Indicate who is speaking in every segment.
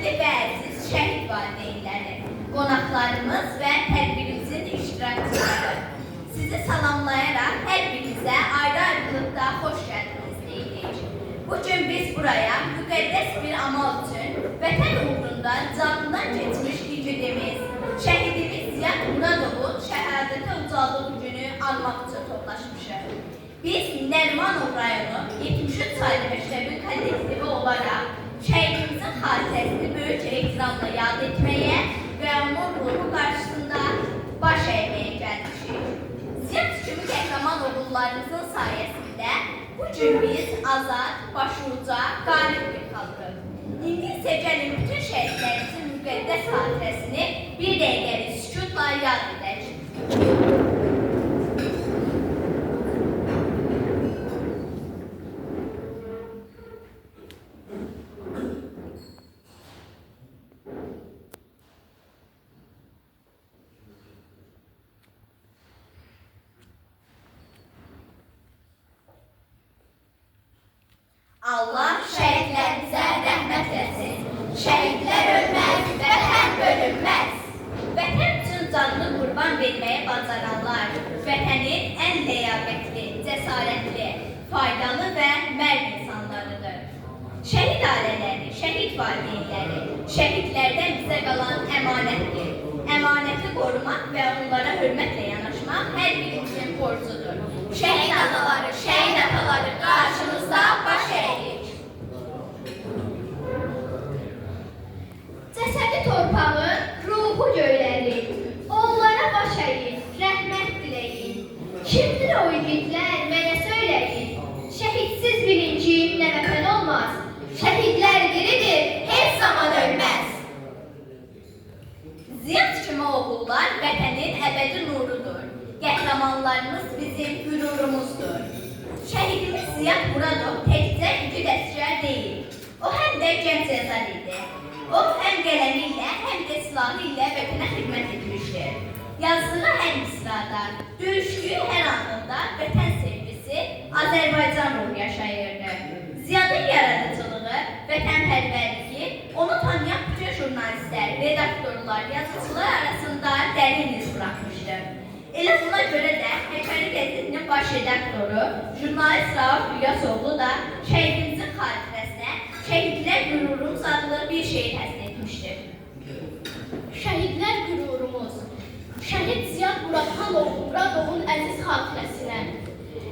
Speaker 1: Hörmətli və əziz şəhid valideynləri, qonaqlarımız və tədbirimizin iştirakçıları, sizi salamlayaraq hər birinizə ayrı-ayrılıqda xoş gəldiniz deyirik. Bugün biz buraya müqəddəs bir amal üçün vətən uğrunda canından keçmiş igidimiz, şəhidimiz Ziyad Muradovun şəhadətə ucaldığı günü almaq üçün toplaşmışıq. Biz Nərimanov rayonu 73 saylı məktəbin kollektivi olaraq şəhidimizin xatirəsini böyük ehtiramla yad etməyə və onun ruhu qarşısında baş əyməyə gəlmişik. Ziyad kimi qəhrəman oğullarımızın sayəsində bugün biz azad, başuca, qalib bir xalqıq. İndi isə gəlin bütün şəhidlərimizin müqəddəs xatirəsini bir dəqiqəlik sükutla yad edək. Allah şəhidlərimizə rəhmət etsin. Şəhidlər ölməz, vətən bölünməz. Vətən üçün canını qurban verməyə bacaranlar, vətənin ən ləyaqətli, cəsarətli, faydalı və mərd insanlarıdır. Şəhid ailələri, şəhid valideynləri, şəhidlərdən bizə qalan əmanətdir. Əmanəti qorumaq və onlara hörmətlə yanaşmaq hər birimizin borcudur. Şəhid anaları, şəhid ataları qarşınızda baş əyirik.
Speaker 2: Cəsədi torpağın, ruhu göyləri, onlara baş əyin, rəhmət diləyin. Kimdir o igidlər, mənə söyləyin. Şəhidsiz bilincim nə vətən olmaz. Şəhidlər diridir, heç zaman ölməz.
Speaker 1: Ziyad kimi oğullar vətənin əbədi nurudur. Qəhrəmanlarımız bizim qürurumuzdur. Şəhidimiz Ziyad Muradov təkcə igid əsgər deyil. O həm də gənc yazar idi. O həm qələmi ilə, həm də silahı ilə vətənə xidmət etmişdir. Yazdığı hər misrada, döyüşdüyü hər anında vətən sevgisi, Azərbaycan ruhu yaşayırdı. Ziyadın yaradıcılığı, vətənpərvərliyi onu tanıyan bütün jurnalistlər, redaktorlar, yazıcılar arasında dərin iz bırakmışdır. Elə buna görə də Həkəri qəzetinin baş redaktoru, jurnalist Rauf İlyasoğlu da şəhidimizin xatirəsinə Şəhidlər Qürurumuz adlı bir şeir həsr etmişdir.
Speaker 2: Şəhidlər qürurumuz, şəhid Ziyad Muradovun əziz xatirəsinə,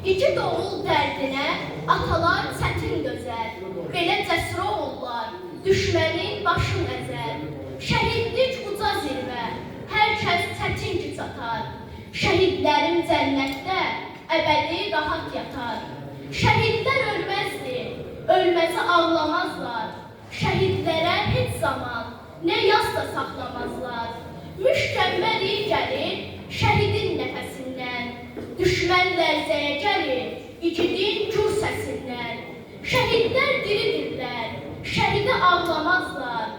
Speaker 2: İki oğul dərdinə atalar çətin dözər, belə cəsur oğullar düşmənin başın əzər. Şəhidlik uca zirvə, hər kəs çətin güc atar. Şəhidlərin cənnətdə əbədi rahat yatar. Şəhidlər ölməzdir, ölməzi ağlamazlar. Şəhidlərə heç zaman nə yas da saxlamazlar. Müşkəmməl iyi gəlir şəhidin nəfəsindən. Düşmən lərzəyə gəlir igidin gür səsindən. Şəhidlər diridirlər, şəhidi ağlamazlar.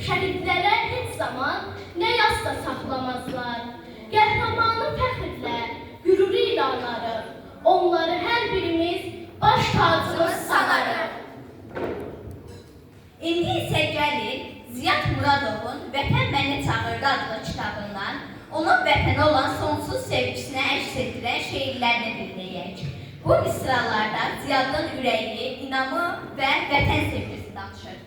Speaker 2: Şəhidlərə heç zaman nə yas da saxlamazlar. Qəhrəmanı fəxrlə, qüruru ilə anarıq. Onları hər birimiz baş tacımız sanarıq.
Speaker 1: İndi isə gəlin Ziyad Muradovun Vətən Məni Çağırdı adlı kitabından onun vətənə olan sonsuz sevgisinə əks etdirən şeirlərini dinləyək. Bu misralarda Ziyadın ürəyi, inamı və vətən sevgisi danışır.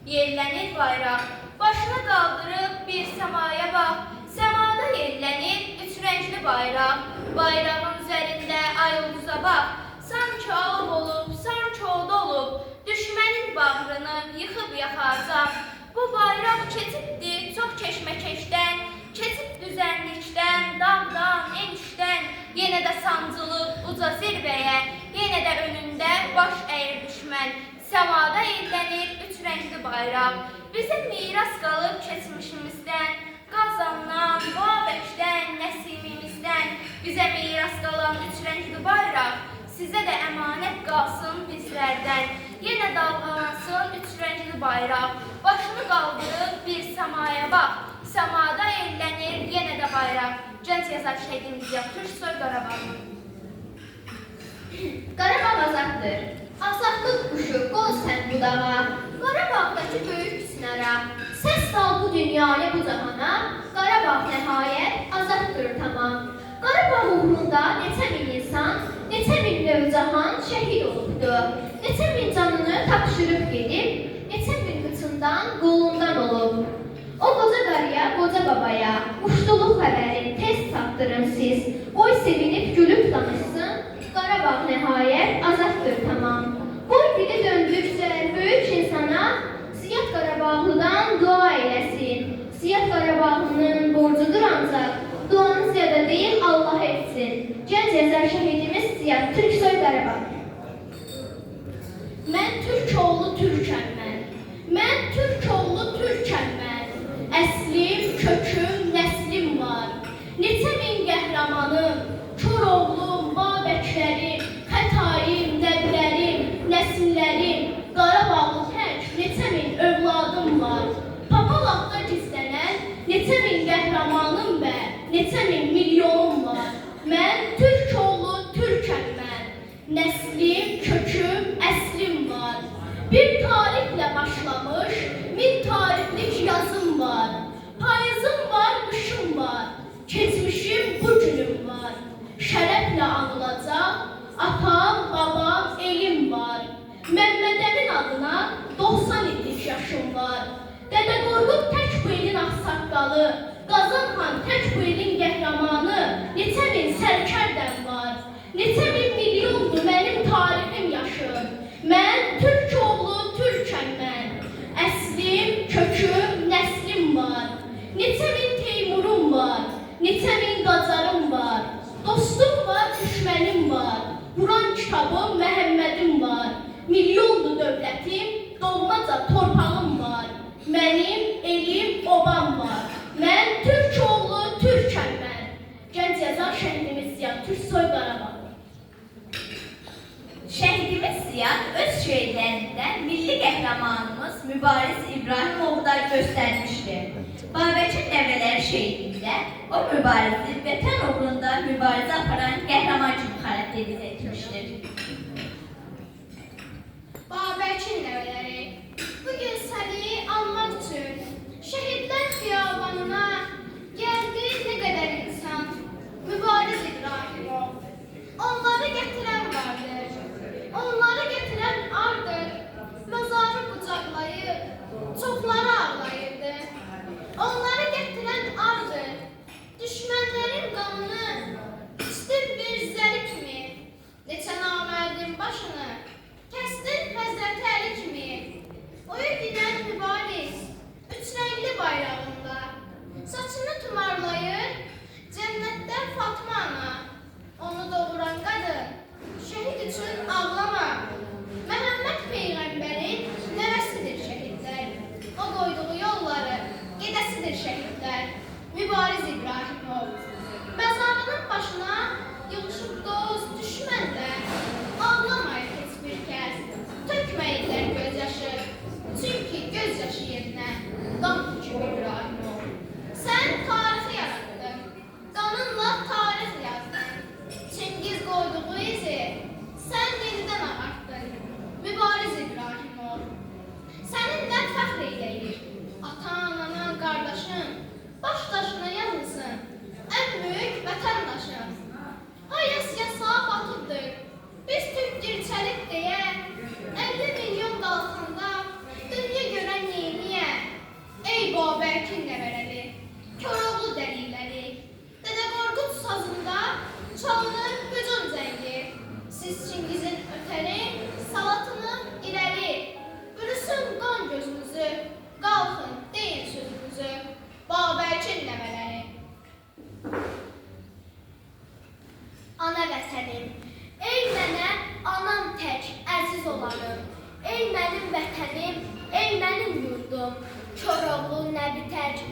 Speaker 3: Yerlənir bayraq, başına qaldırıb bir səmaya bax. Səmada yerlənir üç rəngli bayraq. Bayrağın üzərində ay ulduza bax. Sanki alov olub, sanki od olub, düşmənin bağrını yıxıb yaxacaq. Bu bayraq keçibdir çox keşməkeşdən, keçib düzənlikdən, dağdan, enişdən. Yenə də sancılıb uca zirvəyə, yenə də önündə baş əyir düşmən. Səmada yerlənir üç rəngli bayraq, bizə miras qalıb keçmişimizdən, Qazandan, Babəkdən, Nəsimimizdən. Bizə miras qalan üç rəngli bayraq, sizə də əmanət qalsın bizlərdən. Yenə dalğalansın üç rəngli bayraq, başını qaldırıb bir səmaya bax. Səmada yerlənir yenə də bayraq. Gənc yazar şəhidimiz Ziyad Türksoy, Qarabağ.
Speaker 2: Qarabağ azaddır. Azadlıq quşu, qol sən budağa. Qarabağ Səs sal bu dünyaya, bu cahana, Qarabağ nəhayət azaddır tamam. Qarabağ uğrunda neçə min insan, neçə min növcahan şəhid olubdu. Neçə min canını tapşırıb gedib, neçə min qıçından, qolundan olub. O qoca qarıya, qoca babaya, muştuluq xəbərin tez çatdırın siz. Qoy sevinib gülüb danışsın, Qarabağ nəhayət azaddır tamam. Qoy dili döndürsə böyük insana, Ziyad Qarabağlıdan dua eləsin. Ziyad Qarabağlının borcudur ancaq, duanı ziyada deyil Allah etsin. Gənc yazar şəhidimiz Ziyad Türksoy Qarabağ.
Speaker 3: Mən türk oğlu türkəm mən. Mən türk oğlu türkəm mən. Əslim, köküm, nəslim var. Neçə min qəhrəmanım, Koroğlum, Babəklərim, Xətayim, Dəblərim, Nəsillərim, Qarabağlı tək neçə min övladım var. Papalaqda gizlənən neçə min qəhrəmanım və neçə min milyonum var. Mən türk oğlu türkəm mən. Nəslim, köküm, əslim var. Bir tarixlə başlamış, min tarixlik yazım var. Payızım var, qışım var. Keçmişim, bu günüm var. Şərəflə anılacaq, atam, babam, elim var. Məmmədəmin adına 90 illik yaşım var. Dədə Qorqud tək bu ilin ağsaqqalı, Qazan xan tək bu ilin qəhrəmanı, neçə min sərkərdəm var. Neçə min milyondur mənim tarixim yaşım. Mən türk oğlu türkəm mən. Əslim, köküm, nəslim var. Neçə min Teymurum var. Neçə min Qacarım var. Dostum var, düşmənim var. Quran kitabım, Məhəmmədim var. Milyondur dövlətim, dolmaca torpağım var. Mənim elim, obam var. Mən türk oğlu türkəm mən. Gənc yazar şəhidimiz Ziyad Türksoy Qarabağ.
Speaker 1: Şəhidimiz Ziyad öz şeirlərində milli qəhrəmanımız Mübariz İbrahimovu da göstərmişdir. Babəkin nəvələri şeirində o mübarizi vətən uğrunda mübarizə aparan qəhrəman kimi xarakterize etmişdir.
Speaker 2: Babəkin nəvələri, bugün səni anmaq üçün şəhidlər xiyabanına gəldi nə qədər insan. Mübariz İbrahimov, onları gətirən vardır, onları gətirən ardır. Məzarı qucaqlayıb, çoxları ağlayırdı. Onları gətirən ardır, düşmənlərin qanını içdim bir zəri kimi. Neçə namərdin başını kəsdin Həzrəti Əli kimi. Oyu dinən mübariz, üç rəngli bayrağında, saçını tumarlayır, cənnətdən Fatma ana. Onu doğuran qadın, şəhid üçün ağlama. Məhəmməd Peyğəmbərin nəvəsidir şəhidlər. O qoyduğu yolları gedəsidir şəhidlər. Mübariz İbrahimov, məzarının başına yığışıb dost düşmənlər. Ağlamayın heç bir kəs, tökməyirlər gözyaşı. Çünki gözyaşı yerinə qan hüküm İbrahimov. Sən tarixi yarattın, qanınla tarix yazdın. Çingiz qoyduğu izi sən yenidən ağartdın. Mübariz İbrahimov, səninlə fəxr eyləyir. Atan, anan, qardaşın baş daşına yazılsın. Ən böyük vətəndaşın. Hayəsiyə sağ batıbdır. Biz Türk dirçəlik deyə 50 milyon qalxanda dünya görən neyniyə? Ey Babəkin nəvələri, Koroğlu dəliləri, Dədə Qorqud sazında çalınır hücum zəngi. Siz Çingizin ötəri, salatını irəli. Bürüsün qan gözünüzü, qalxın deyin sözünüzü. Babəkin nəvələri.
Speaker 3: Ana vətənim, ey mənə anam tək əziz olanım. Ey mənim vətənim, ey mənim yurdum. Koroğlu nəbi tək,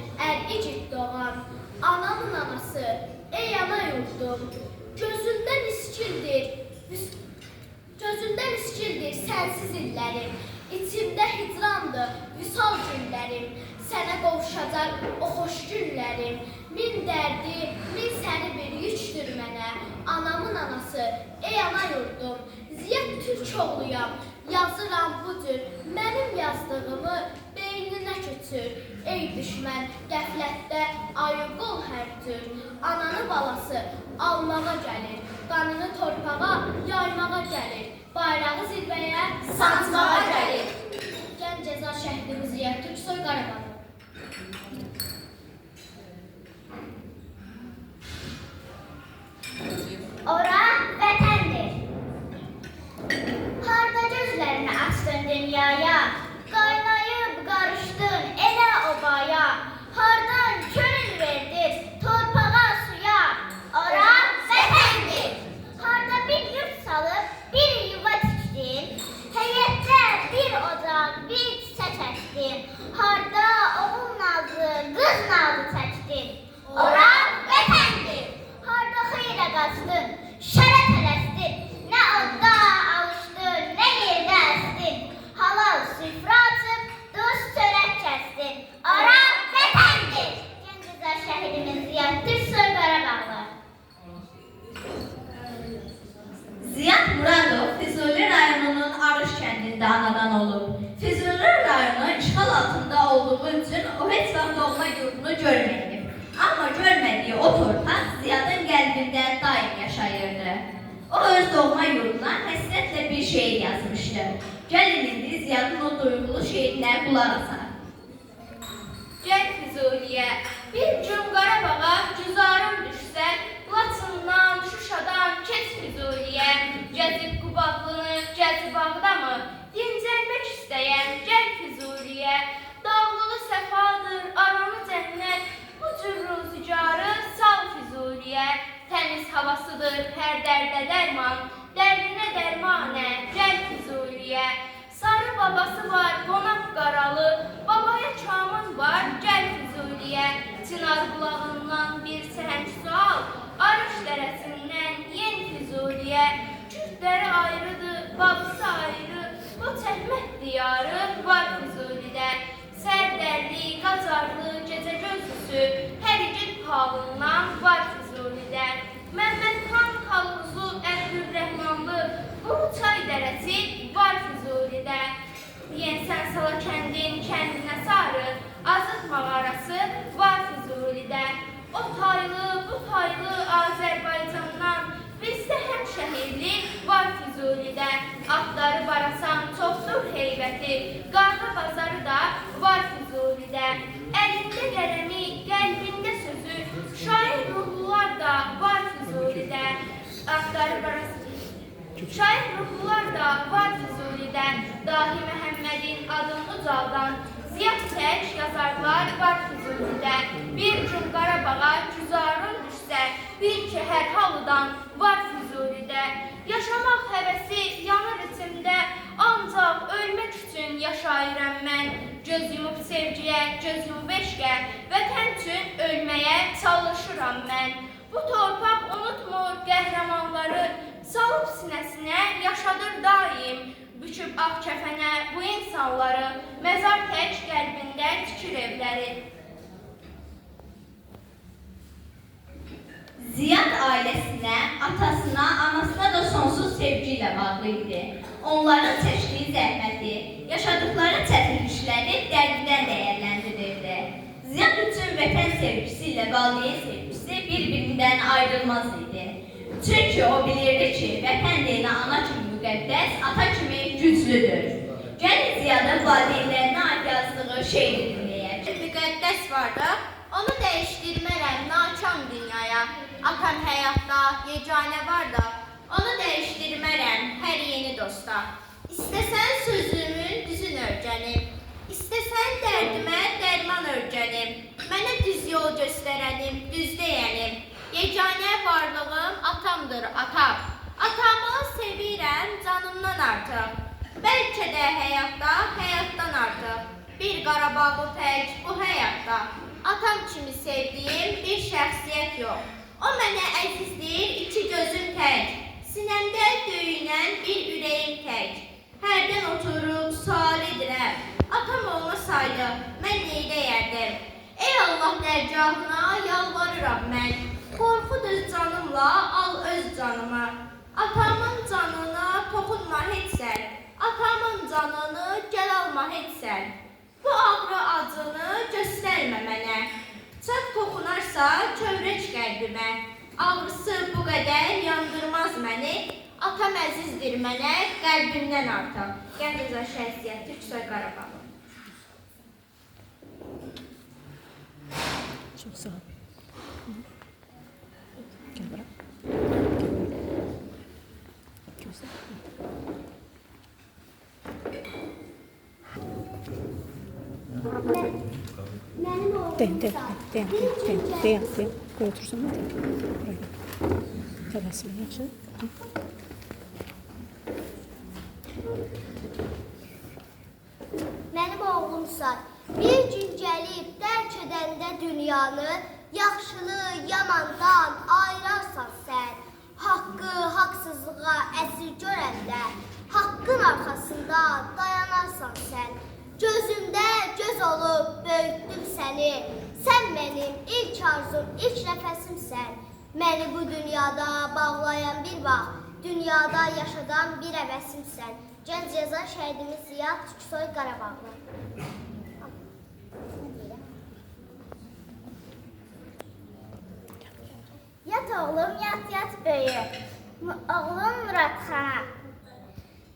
Speaker 3: igid doğan. Anamın anası, ey ana yurdum. Gözündən iskildir sənsiz illərim. İçimdə hicrandır vüsal günlərim. Sənə qovuşacaq o xoş günlərim. Min dərdi, min səni bir yükdür mənə. Anamın anası, ey ana yurdum. Ziyad Türk oğluyam, yazıram bu cür. Mənim yazdığımı beyninə köçür. uçur. Ey düşmən, qəflətdə ayıqol hər tür. Ananı balası Allaha gəlir, qanını torpağa yaymağa gəlir, bayrağı zirvəyə sancmağa gəlir. Gənc cəza şəhidimiz Ziya Türksoy Qarabağ.
Speaker 2: Ora vətəndir. Harda gözlərini açdın dünyaya, qaynayıb qarışdın elə obaya, hardan könül verdin torpağa suya, ora vətəndir. Harda bir yurt salıb bir yuva tikdin, həyətdə bir ocaq bir çiçək əkdin, harda oğul nazı qız nazı çəkdin, ora vətəndir. Harda xeyrə qaçdın, şərə tələsdin, nə odda alışdın, nə yerdə əsdin, halal süfrə açıb, duz çörək kəsdin, ora vətəndir. Gənc cəza şəhidimiz Ziya Türksoy Qarabağlı.
Speaker 1: Ziyad Muradov Füzuli rayonunun Arış kəndində anadan olub. Füzuli rayonu işğal altında olduğu üçün o heç vaxt doğma yurdunu görməyib. Amma görmədiyi o torpaq Ziyadın qəlbində daim yaşayırdı. O öz doğma yurduna həsrətlə bir şeir yazmışdı. Gəlin indi Ziyadın o duyğulu şeirinə qulaq asaq.
Speaker 3: Gəl Füzuliyə, bir gün Qarabağa cüzarın düşsə, Laçından, Şuşadan keç Füzuliyə, gəzib Qubadlını, gəzib Ağdamı, dincəlmək istəyən gəl Füzuliyə, dağlığı səfadır, aranı cənnət, bu cür ruzicarı sal Füzuliyə, təmiz havasıdır hər dərdə dərman, dərdinə dərmanə gəl Füzuliyə, sarı babası var qonaq qaralı, babaya kamın var gəl Füzuliyə, Çınar bulağından bir səhəng su al, Arış dərəsindən yen Füzuliyə, Kürdləri ayrıdır, babısı ayrı, bu çəkmək diyarı var Füzulidə, Sərdərli, Qacarlı, gecə gözlüsü, hər igid halından var Füzulidə, Məmmədxan Xalquzlu, Əbdülrəhmanlı, Quru çay dərəsi var Füzulidə, Yensən Sala kəndin kəndinə sarı, Azıq mağarası var Füzulidə, o taylı, bu taylı Azərbaycandan, bizdə həm şəhərli var Füzulidə, atları barasan çoxdur heybəti, qarda bazarı da var Füzulidə, əlində qələmi, qəlbində sözü, şair ruhlular da var Füzulidə, atları barasan şair ruhlular da var Füzulidə, Dahi Məhəmmədin adını ucaldan, Ziyad tək yazarlar var Füzulidə, bir gün Qarabağa cüzarın düşsə, bil ki hər halıdan var Füzulidə, yaşamaq həvəsi yanır içimdə, ancaq ölmək üçün yaşayıram mən, göz yumub sevgiyə, göz yumub eşqə, vətən üçün ölməyə çalışıram mən. Bu torpaq unutmur qəhrəmanları, salıb sinəsinə yaşadır daim, büküb ağ kəfənə bu insanları, məzar tək qəlbində tikir evləri.
Speaker 1: Ziyad ailəsinə, atasına, anasına da sonsuz sevgi ilə bağlı idi. Onların çəkdiyi zəhməti, yaşadıkları çətinlikləri dərdindən dəyərləndirirdi. Ziyad üçün vətən sevgisi ilə valideyn sevgisi bir-birindən ayrılmaz idi. Çünki o bilirdi ki, vətən deyilən ana kimi müqəddəs, ata kimi güclüdür. Gəlin Ziyadın valideynlərinə aid yazdığı şeiri dinləyək.
Speaker 3: Müqəddəs var da, onu dəyişdirmərəm nakam dünyaya. Atam həyatda, yeganə var da, onu dəyişdirmərəm hər yeni dosta. İstəsən sözümün düzün örgənim, istəsən dərdimə dərman örgənim, mənə düz yol göstərənim, düz deyənim. Yeganə varlığım atamdır, atam. Atamı sevirəm canımdan artıq. Bəlkə də həyatda, həyatdan artıq. Bir Qarabağı tək bu həyatda. Atam kimi sevdiyim bir şəxsiyyət yox. O mənə əzizdir, iki gözüm tək. Sinəmdə döyünən bir ürəyim tək. Hərdən oturub sual edirəm. Atam olmasaydı, mən neyləyərdim? Ey Allah dərgahına yalvarıram mən. Qorxudur canımla, al öz canımı. Atamın canına toxunma heç sən. Atamın canını gəl alma heç sən. Bu ağrı acını göstərmə mənə. Bıçaq toxunarsa kövrək qəlbimə. Ağrısı bu qədər yandırmaz məni. Atam əzizdir mənə, qəlbimdən artar. Gənc Azər Şəxsiyyət, Türksoy Qarabağ.
Speaker 4: Çok sağ ol. Gel bırak. Güzel.
Speaker 2: Mənim oğlum
Speaker 4: Dayan. Koy otursun hadi. Buraya. Tələsmə, yaxşı?
Speaker 2: Mənim oğlumsa bir gün gəlib dərk edəndə dünyanı, yaxşılığı yamandan ayırarsan sən. Haqqı, haqsızlığa əsir görəndə, haqqın arxasında dayanarsan sən. Gözümdə göz olub böyütdüm səni, sən mənim ilk arzum, ilk nəfəsimsən. Məni bu dünyada bağlayan bir vaxt, dünyada yaşadan bir əvəsimsən. Gənc yazar şəhidimiz Ziyad Türksoy Qarabağlı.
Speaker 5: Yat oğlum, yat böyü. Oğlum Muratxana.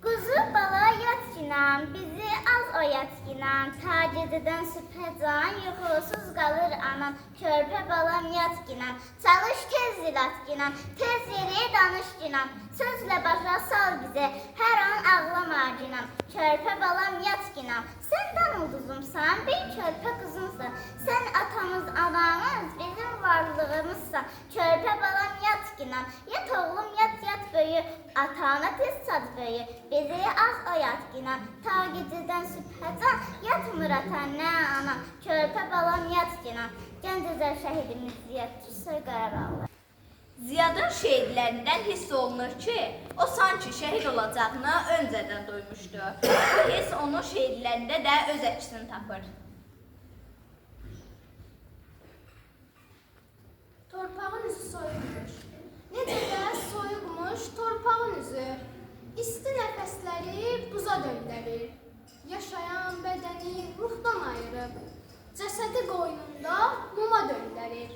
Speaker 5: Quzu bala yat ginan, bizi az oyat ginan. Ta gecədən sübhəcan, yuxusuz qalır anam. Körpə balam yat ginan, çalış tez zilat ginan. Tez yeri danış ginan, sözlə başa sal bizə. Hər an ağlama ginan. Körpə balam yat ginan, sən dan ulduzumsan, bir körpə qızımsan. Sən atamız, anamız, bizim varlığımızsan. Körpə balam yat ginan, yat oğlum yat böyü. Atana tez sad böyü, bizi az oyat ginan. Ta gecədən sübhəcan, yat Murat anne ana. Körpə balam yat ginan. Gənc Azər şəhidimiz Ziyad Türksoy Qarabağlı.
Speaker 1: Ziyadın şeirlərindən hiss olunur ki, o sanki şəhid olacağını öncədən duymuşdu. Bu hiss onun şeirlərində də öz əksini tapır.
Speaker 6: Torpağın üzü soyuqmuş. Necə də soyuqmuş torpağın üzü. İsti nəfəsləri buza döndərir. Yaşayan bədəni ruhdan ayırıb. Cəsədi qoynunda muma döndərir.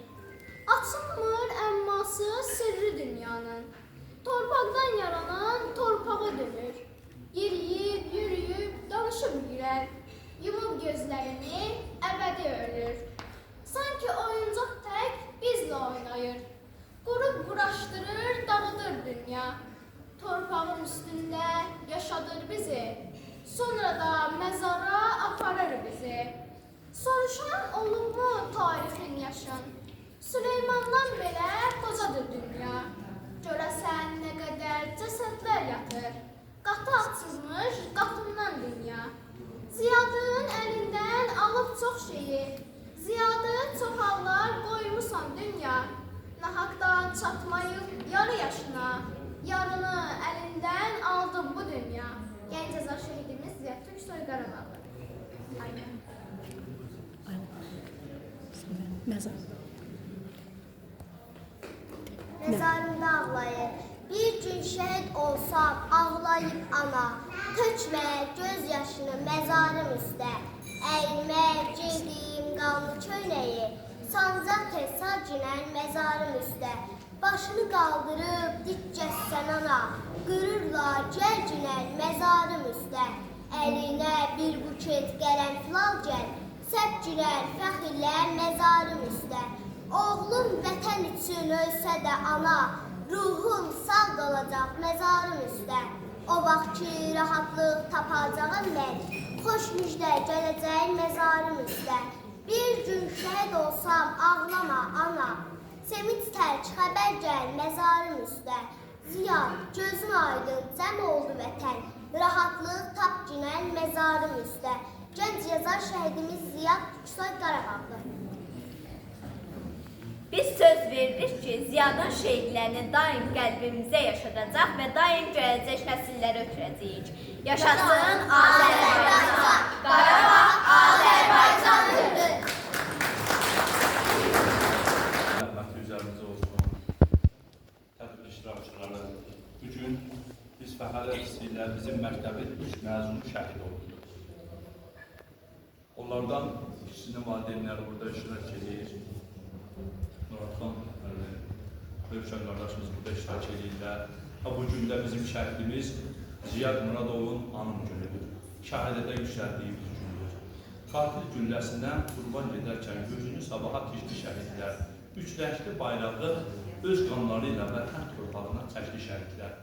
Speaker 6: Açılmır əmması sirri dünyanın. Torpaqdan yaranan torpağa dönür. Yeriyib, yürüyüb, danışıb yürər. Yumub gözlərini, əbədi ölür. Sanki oyuncaq tək bizlə oynayır. Qurub quraşdırır, dağıdır dünya. Torpağın üstündə yaşadır bizi. Sonra da məzara aparır bizi. Soruşan olubmu tarixin yaşın? Süleymandan belə qocadır dünya. Görəsən nə qədər cəsədlər yatır. Qatı açılmış qatından dünya. Ziyadın əlindən alıb çox şeyi. Ziyadı çox hallar qoymusan dünya. Nahaqdan çatmayıb yarı yaşına. Yarını əlindən aldım bu dünya. Gənc yazar şəhidimiz Ziyad Türksoy Qarabağlı. Aynen.
Speaker 4: Məzar.
Speaker 2: Məzarımda ağlayır. Bir gün şəhid olsam ağlayıb ana. Tökmə göz yaşını məzarım üstə. Əynimə giydiyim qanlı köynəyi. Sancaq sacinən məzarım üstə. Başını qaldırıb dikcəssən ana. Qürurla gəlcinən məzarım üstə. Əlinə bir buket qərənfilal gəl. Səbcinən fəxirlər məzarım üstə. Oğlum vətən üçün ölsə də ana, ruhum sağ qalacaq məzarım üstə. O vaxt ki, rahatlıq tapacağım mən, xoş müjdə gələcək məzarım üstə. Bir gün şəhid olsam ağlama ana, sevinç tərk xəbər gəl məzarım üstə. Ziyad, gözün aydın, cəm oldu vətən, rahatlıq tap günən məzarım üstə. Gənc yazar şəhidimiz Ziyad Türksoy Qarabağlı.
Speaker 1: Biz söz verdik ki, Ziyadın şeirlərini daim qəlbimizə yaşadacaq və daim gələcək nəsillərə ötürəcəyik. Yaşasın Azərbaycan! Qarabağ Azərbaycanlıdır!
Speaker 7: Rəhməti üzərimizə olsun. Tədbir iştirakçıları, bugün biz fəxər hissi ilə bizim məktəbin 3 məzunu şəhid oldu. Onlar Onlardan ikisinin valideynləri burada iştirak edir. Muratxan Övşən qardaşımız burada iştirak edirlər. Bu gündə bizim şəhidimiz Ziyad Muradovun anım günüdür. Şəhadətə yüksəldiyimiz gündür. Qatil gülləsinə qurban gedərkən gözünü sabaha keçdi şəhidlər. Üç rəngli bayrağı öz qanları ilə vətən torpağına çəkdi şəhidlər.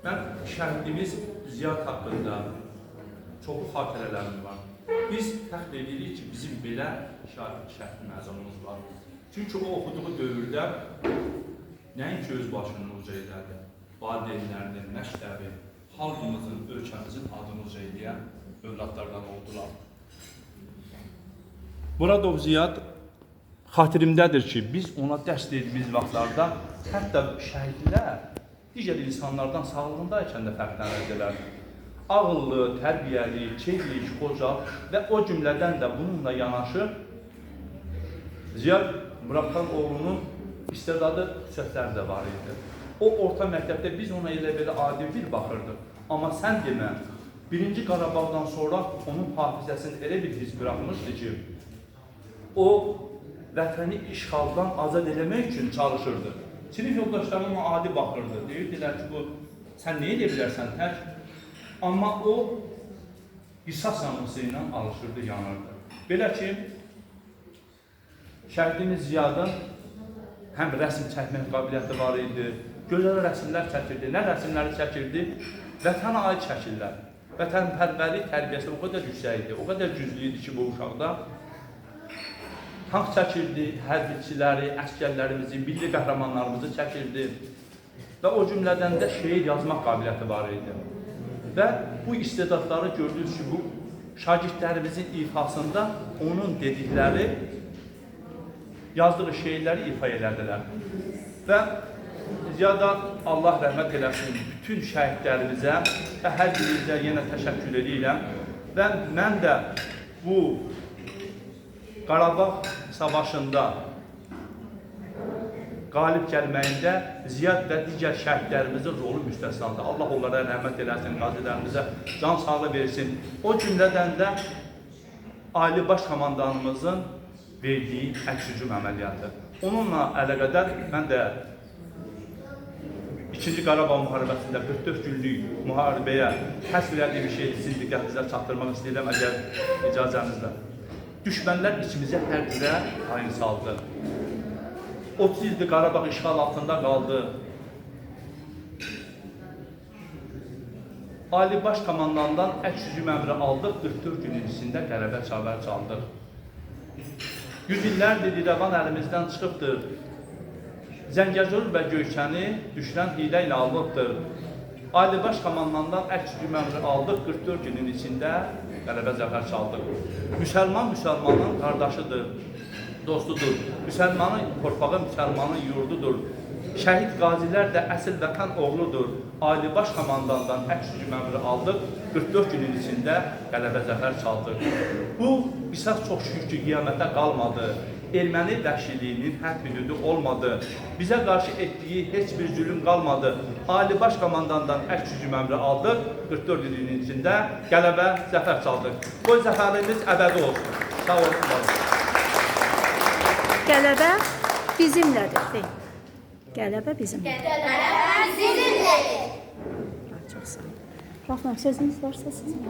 Speaker 7: Mən şəhidimiz Ziyad haqqında çoxlu xatirələrim var. Biz fəxr edirik ki, bizim belə şəhid məzunumuz var. Çünki o oxuduğu dövrdə nəinki öz başını uca edərdi, valideynlərinin, məktəbi, xalqımızın, ölkəmizin adını uca edən övladlardan oldular. Muradov Ziyad xatirimdədir ki, biz ona dərs dediyimiz vaxtlarda hətta şəhidlər digər insanlardan sağlığındaykən də fərqlənirdilər. Ağıllı, tərbiyəli, çevik, qocal və o cümlədən də bununla yanaşı Ziyad Muradxan oğlunun istedadı xüsusiyyətləri də var idi. O orta məktəbdə biz ona elə belə adi bir baxırdıq. Amma sən demə, 1-ci Qarabağdan sonra onun hafizəsini elə bir his bırakmışdı ki, o vətəni işğaldan azad eləmək üçün çalışırdı. Sinif yoldaşları ona adi baxırdı. Deyirdilər ki, sən nə edə bilərsən tək? Amma o qisas yanlısı ilə alışırdı, yanırdı. Belə ki, şəhidimiz Ziyadın həm rəsm çəkmək qabiliyyəti var idi, gözəl rəsmlər çəkirdi. Nə rəsmləri çəkirdi? Vətənə aid şəkillər. Vətənpərvərlik tərbiyəsi o qədər yüksək idi, o qədər güclü idi ki, bu uşaqda tank çəkirdi, hərbiçiləri, əskərlərimizi, milli qəhrəmanlarımızı çəkirdi və o cümlədən də şeir yazmaq qabiliyyəti var idi. Və bu istedadları gördünüz ki, bu şagirdlərimizin ifasında onun dedikləri, yazdığı şeirləri ifa elədilər. Və Ziyada Allah rəhmət eləsin bütün şəhidlərimizə və hər birinizə yenə təşəkkür edirəm. Və mən də bu Qarabağ savaşında qalib gəlməyində Ziyad və digər şəhidlərimizin rolu müstəsnadır. Allah onlara rəhmət eləsin, qazilərimizə can sağlığı versin. O cümlədən də Ali Baş Komandanımızın verdiyi əks-hücum əməliyyatı. Onunla əlaqədar mən də 2-ci Qarabağ müharibəsində 44 günlük müharibəyə həsr etdiyim bir şey sizin diqqətinizə çatdırmaq istəyirəm, əgər icazənizlə. Düşmənlər içimizə hər birə tayin saldı. 30 ildir Qarabağ işğal altında qaldı. Ali Baş Komandandan əks-hücum əmri aldıq, 44 günün içində qələbə çavər çaldıq. 100 illərdir İrəvan əlimizdən çıxıbdır. Zəngəzur və Göyçəni düşən hilə ilə alınıbdır. Ali Baş Komandandan əks-hücum əmri aldıq, 44 günün içində qələbə zəfər çaldıq. Müsəlman müsəlmanın qardaşıdır, dostudur. Müsəlmanın torpağı müsəlmanın yurdudur. Şəhid qazilər də əsl vətən oğludur. Ali Baş Komandandan əks-hücum əmri aldıq, 44 günün içində qələbə zəfər çaldıq. Bu qisas çox şükür ki, qiyamətə qalmadı. Erməni vəhşiliyinin hədd hüdudu olmadı. Bizə qarşı etdiyi heç bir zülüm qalmadı. Ali Baş Komandandan əks-hücum əmri aldıq, 44 günün içində qələbə zəfər çaldıq. Bu zəfərimiz əbədi olsun. Sağ olun.
Speaker 4: Qələbə bizimlədir. Qələbə bizimlədir.
Speaker 1: Bizimlədir.
Speaker 4: Çox sağ olun. Rəxmət, sözünüz varsa sizin.